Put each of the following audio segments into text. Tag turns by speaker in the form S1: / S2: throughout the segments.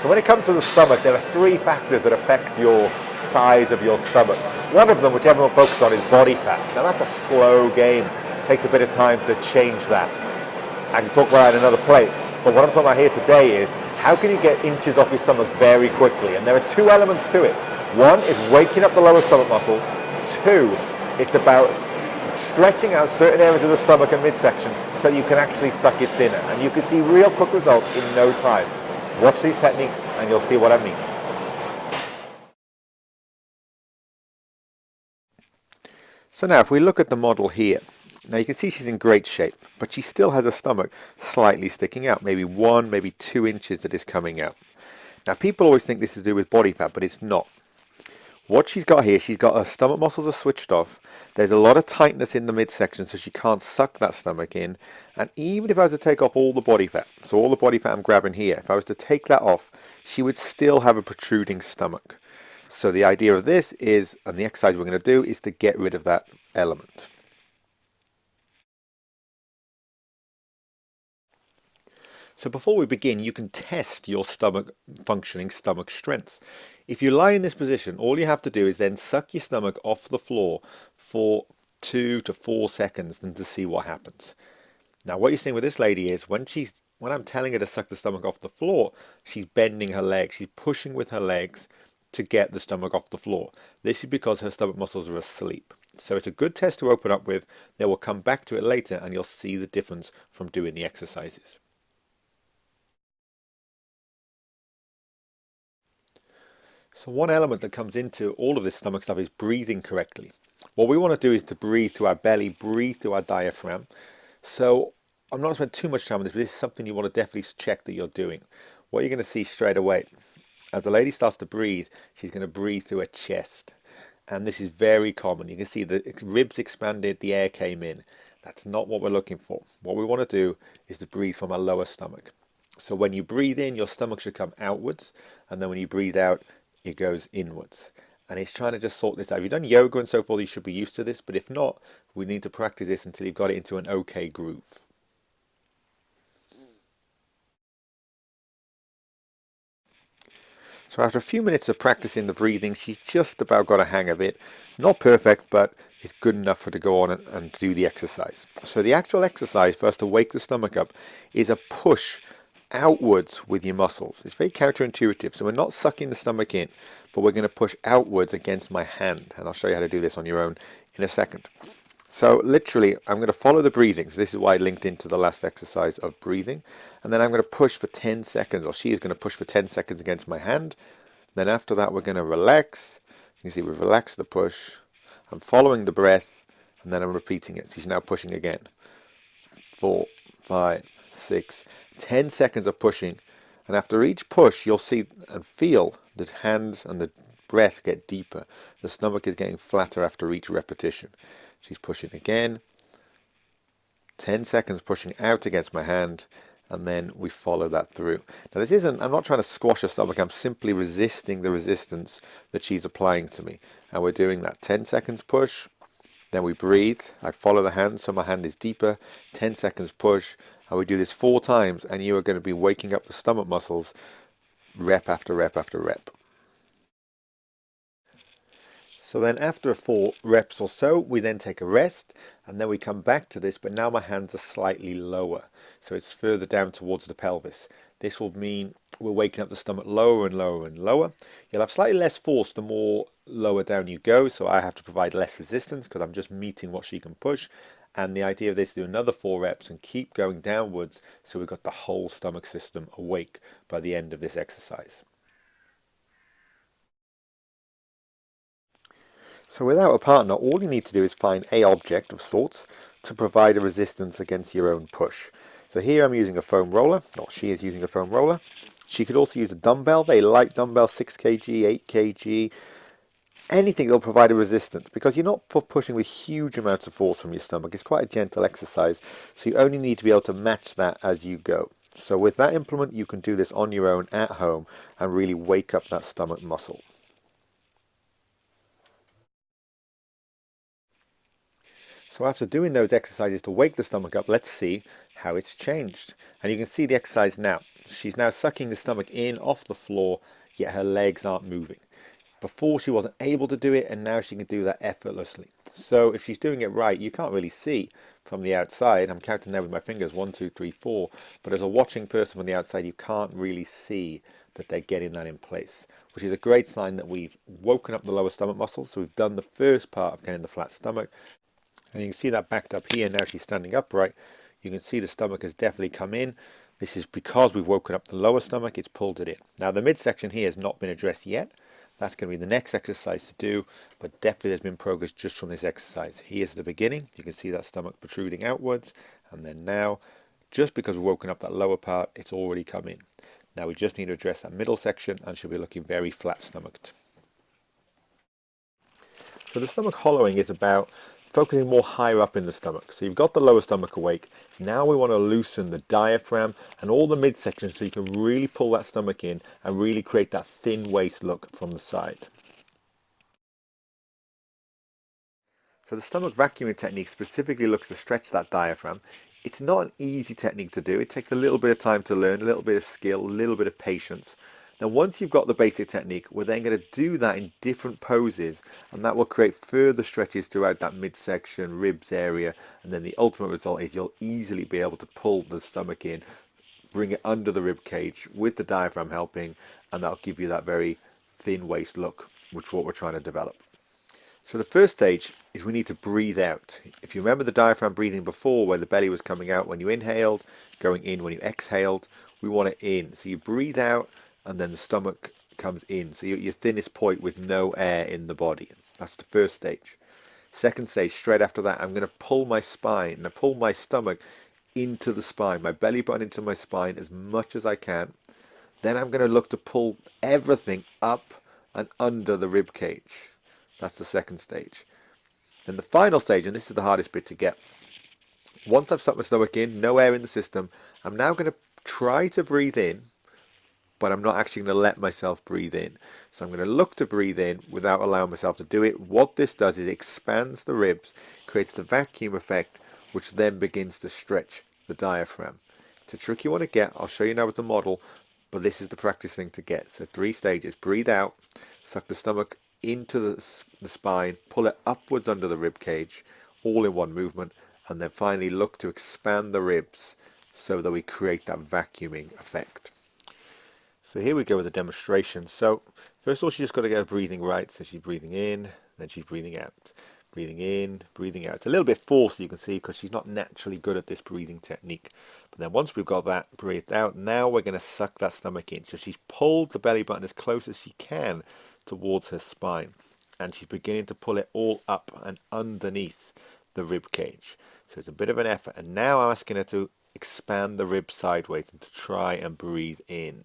S1: So when it comes to the stomach, there are three factors that affect your size of your stomach. One of them, which everyone focuses on, is body fat. Now that's a slow game. It takes a bit of time to change that. I can talk about it in another place. But what I'm talking about here today is how can you get inches off your stomach very quickly? And there are two elements to it. One is waking up the lower stomach muscles. Two, it's about stretching out certain areas of the stomach and midsection so you can actually suck it thinner. And you can see real quick results in no time. Watch these techniques and you'll see what I mean. So now if we look at the model here, now you can see she's in great shape, but she still has a stomach slightly sticking out, maybe 1, maybe 2 inches that is coming out. Now people always think this is to do with body fat, but it's not. What she's got here, she's got her stomach muscles are switched off. There's a lot of tightness in the midsection, so she can't suck that stomach in. And even if I was to take off all the body fat, so all the body fat I'm grabbing here, if I was to take that off, she would still have a protruding stomach. So the idea of this is, and the exercise we're going to do, is to get rid of that element. So before we begin, you can test your stomach functioning, stomach strength. If you lie in this position, all you have to do is then suck your stomach off the floor for 2 to 4 seconds and to see what happens. Now what you're seeing with this lady is when I'm telling her to suck the stomach off the floor, she's bending her legs, she's pushing with her legs to get the stomach off the floor. This is because her stomach muscles are asleep. So it's a good test to open up with. Then we'll come back to it later and you'll see the difference from doing the exercises. So one element that comes into all of this stomach stuff is breathing correctly. What we want to do is to breathe through our belly, breathe through our diaphragm. So I'm not going to spend too much time on this, but this is something you want to definitely check that you're doing. What you're going to see straight away, as the lady starts to breathe, she's going to breathe through her chest. And this is very common. You can see the ribs expanded, the air came in. That's not what we're looking for. What we want to do is to breathe from our lower stomach. So when you breathe in, your stomach should come outwards. And then when you breathe out, it goes inwards. And it's trying to just sort this out. If you've done yoga and so forth, you should be used to this. But if not, we need to practice this until you've got it into an okay groove. So after a few minutes of practicing the breathing, she's just about got a hang of it. Not perfect, but it's good enough for her to go on and do the exercise. So the actual exercise for us to wake the stomach up is a push outwards with your muscles. It's very counterintuitive. So we're not sucking the stomach in, but we're going to push outwards against my hand. And I'll show you how to do this on your own in a second. So literally, I'm going to follow the breathing. So this is why I linked into the last exercise of breathing. And then I'm going to push for 10 seconds, or she is going to push for 10 seconds against my hand. Then after that, we're going to relax. You can see we've relaxed the push. I'm following the breath, and then I'm repeating it. So she's now pushing again. 4, 5, 6, 10 seconds of pushing. And after each push, you'll see and feel the hands and the breath get deeper. The stomach is getting flatter after each repetition. She's pushing again. 10 seconds pushing out against my hand. And then we follow that through. Now this isn't, I'm not trying to squash her stomach. I'm simply resisting the resistance that she's applying to me. And we're doing that 10 seconds push. Then we breathe. I follow the hand so my hand is deeper. 10 seconds push. And we do this 4 times. And you are going to be waking up the stomach muscles rep after rep after rep. So then after 4 reps or so, we then take a rest and then we come back to this, but now my hands are slightly lower. So it's further down towards the pelvis. This will mean we're waking up the stomach lower and lower and lower. You'll have slightly less force the more lower down you go. So I have to provide less resistance because I'm just meeting what she can push. And the idea of this is to do another 4 reps and keep going downwards. So we've got the whole stomach system awake by the end of this exercise. So without a partner, all you need to do is find a object of sorts to provide a resistance against your own push. So here I'm using a foam roller, or she is using a foam roller. She could also use a dumbbell, very light dumbbell, 6 kg, 8 kg, anything that will provide a resistance, because you're not pushing with huge amounts of force from your stomach. It's quite a gentle exercise, so you only need to be able to match that as you go. So with that implement, you can do this on your own at home and really wake up that stomach muscle. So after doing those exercises to wake the stomach up, let's see how it's changed. And you can see the exercise now. She's now sucking the stomach in off the floor, yet her legs aren't moving. Before she wasn't able to do it, and now she can do that effortlessly. So if she's doing it right, you can't really see from the outside. I'm counting now with my fingers, 1, 2, 3, 4. But as a watching person from the outside, you can't really see that they're getting that in place, which is a great sign that we've woken up the lower stomach muscles. So we've done the first part of getting the flat stomach. And you can see that backed up here. Now she's standing upright. You can see the stomach has definitely come in. This is because we've woken up the lower stomach, it's pulled it in. Now the midsection here has not been addressed yet. That's going to be the next exercise to do, but definitely there's been progress just from this exercise. Here's the beginning. You can see that stomach protruding outwards, and then now, just because we've woken up that lower part, it's already come in. Now we just need to address that middle section, and she'll be looking very flat stomached. So the stomach hollowing is about focusing more higher up in the stomach. So you've got the lower stomach awake. Now we want to loosen the diaphragm and all the midsection so you can really pull that stomach in and really create that thin waist look from the side. So the stomach vacuuming technique specifically looks to stretch that diaphragm. It's not an easy technique to do. It takes a little bit of time to learn, a little bit of skill, a little bit of patience. Now once you've got the basic technique, we're then going to do that in different poses, and that will create further stretches throughout that midsection, ribs area, and then the ultimate result is you'll easily be able to pull the stomach in, bring it under the rib cage with the diaphragm helping, and that'll give you that very thin waist look, which is what we're trying to develop. So the first stage is we need to breathe out. If you remember the diaphragm breathing before, where the belly was coming out when you inhaled, going in when you exhaled, we want it in. So you breathe out and then the stomach comes in. So you're at your thinnest point with no air in the body. That's the first stage. Second stage, straight after that, I'm going to pull my spine and I pull my stomach into the spine, my belly button into my spine as much as I can. Then I'm going to look to pull everything up and under the rib cage. That's the second stage. Then the final stage, and this is the hardest bit to get. Once I've sucked my stomach in, no air in the system, I'm now going to try to breathe in, but I'm not actually going to let myself breathe in. So I'm going to look to breathe in without allowing myself to do it. What this does is it expands the ribs, creates the vacuum effect, which then begins to stretch the diaphragm. It's a tricky one to get. I'll show you now with the model, but this is the practice thing to get. So 3 stages. Breathe out, suck the stomach into the spine, pull it upwards under the rib cage, all in one movement, and then finally look to expand the ribs so that we create that vacuuming effect. So here we go with the demonstration. So first of all, she's just got to get her breathing right. So she's breathing in, then she's breathing out. Breathing in, breathing out. It's a little bit forced, you can see, because she's not naturally good at this breathing technique. But then once we've got that breathed out, now we're going to suck that stomach in. So she's pulled the belly button as close as she can towards her spine, and she's beginning to pull it all up and underneath the rib cage. So it's a bit of an effort, and now I'm asking her to expand the ribs sideways and to try and breathe in.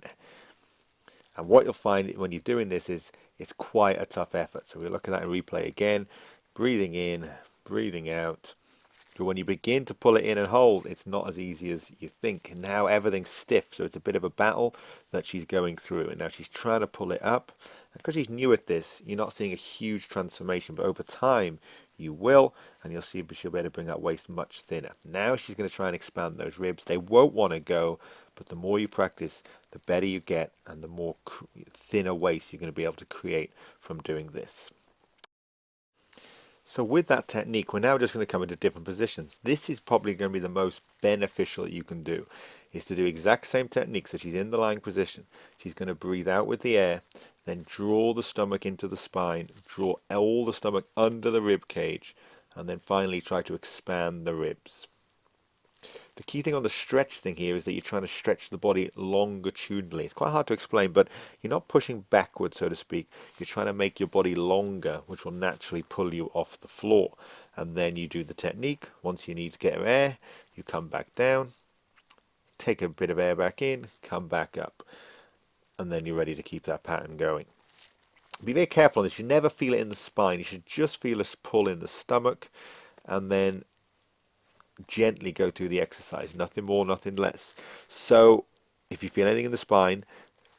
S1: And what you'll find when you're doing this is it's quite a tough effort. So we'll look at that in replay again. Breathing in, breathing out. But when you begin to pull it in and hold, it's not as easy as you think. Now everything's stiff, so it's a bit of a battle that she's going through. And now she's trying to pull it up. And because she's new at this, you're not seeing a huge transformation, but over time you will, and you'll see she'll be able to bring that waist much thinner. Now she's going to try and expand those ribs. They won't want to go, but the more you practice, the better you get, and the more thinner waist you're going to be able to create from doing this. So with that technique, we're now just going to come into different positions. This is probably going to be the most beneficial that you can do, is to do exact same technique. So she's in the lying position. She's going to breathe out with the air, then draw the stomach into the spine, draw all the stomach under the rib cage, and then finally try to expand the ribs. The key thing on the stretch thing here is that you're trying to stretch the body longitudinally. It's quite hard to explain, but you're not pushing backwards, so to speak. You're trying to make your body longer, which will naturally pull you off the floor. And then you do the technique. Once you need to get air, you come back down, take a bit of air back in, come back up. And then you're ready to keep that pattern going. Be very careful on this. You never feel it in the spine. You should just feel a pull in the stomach, and then gently go through the exercise, nothing more, nothing less. So if you feel anything in the spine,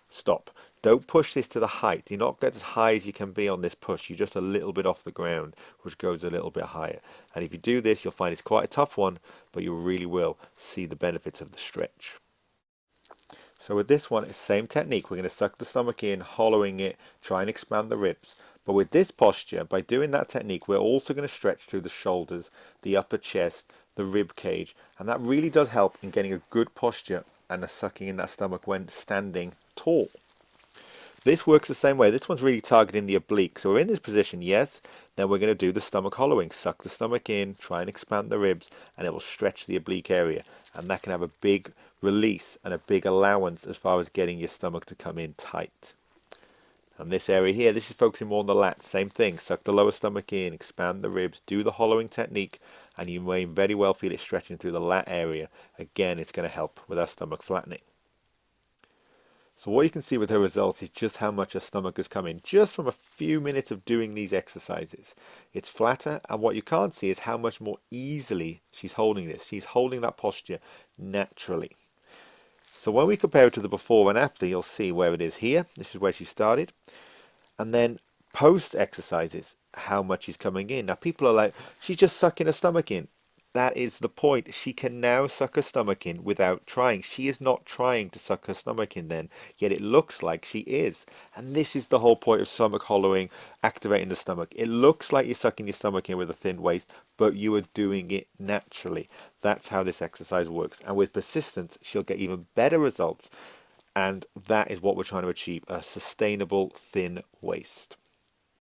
S1: stop. Don't push this to the height. You're not get as high as you can be on this push. You're just a little bit off the ground, which goes a little bit higher. And if you do this, you'll find it's quite a tough one, but you really will see the benefits of the stretch. So with this one, it's the same technique. We're going to suck the stomach in, hollowing it, try and expand the ribs. But with this posture, by doing that technique, we're also going to stretch through the shoulders, the upper chest, the rib cage. And that really does help in getting a good posture and a sucking in that stomach when standing tall. This works the same way. This one's really targeting the oblique. So we're in this position, yes. Then we're going to do the stomach hollowing. Suck the stomach in, try and expand the ribs, and it will stretch the oblique area. And that can have a big release and a big allowance as far as getting your stomach to come in tight. And this area here, this is focusing more on the lats. Same thing. Suck the lower stomach in, expand the ribs, do the hollowing technique, and you may very well feel it stretching through the lat area. Again, it's going to help with our stomach flattening. So what you can see with her results is just how much her stomach has come in just from a few minutes of doing these exercises. It's flatter, and what you can't see is how much more easily she's holding this. She's holding that posture naturally. So when we compare it to the before and after, you'll see where it is here. This is where she started. And then post exercises, how much is coming in. Now people are like, she's just sucking her stomach in. That is the point. She can now suck her stomach in without trying. She is not trying to suck her stomach in then, yet it looks like she is. And this is the whole point of stomach hollowing, activating the stomach. It looks like you're sucking your stomach in with a thin waist, but you are doing it naturally. That's how this exercise works. And with persistence, she'll get even better results. And that is what we're trying to achieve, a sustainable thin waist.